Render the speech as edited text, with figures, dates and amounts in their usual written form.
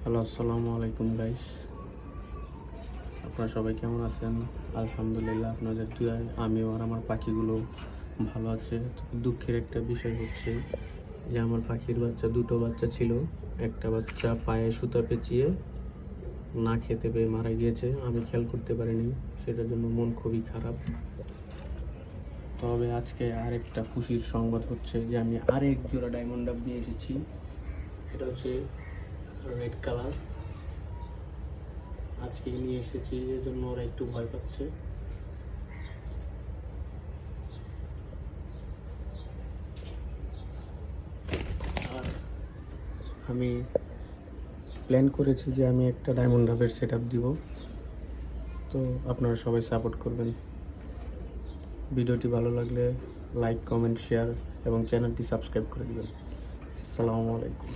Hello, আসসালামু আলাইকুম guys. আপনারা সবাই কেমন আছেন? আলহামদুলিল্লাহ, আপনাদের দুয়ায় আমিও আর আমার পাখিগুলো ভালো আছে। তবে দুঃখের একটা বিষয় হচ্ছে যে আমার পাখির দুটো বাচ্চা ছিল। একটা বাচ্চা পায়ে সুতা পেঁচিয়ে না খেতে পেয়ে মারা গিয়েছে, আমি খেয়াল করতে পারিনি, সেটার জন্য মন খুবই খারাপ। তবে আজকে আরেকটা খুশির সংবাদ হচ্ছে যে আমি আরেক জোড়া ডায়মন্ড ডাব নিয়ে এসেছি। এটা হচ্ছে রেড কালার। আজকে নিয়ে এসেছি, এজন্য ওরা একটু ভয় পাচ্ছে। আর আমি প্ল্যান করেছি যে আমি একটা ডায়মন্ড হাবের সেট আপ দিব। তো আপনারা সবাই সাপোর্ট করবেন। ভিডিওটি ভালো লাগলে লাইক, কমেন্ট, শেয়ার এবং চ্যানেলটি সাবস্ক্রাইব করে দেবেন। আসসালামু আলাইকুম।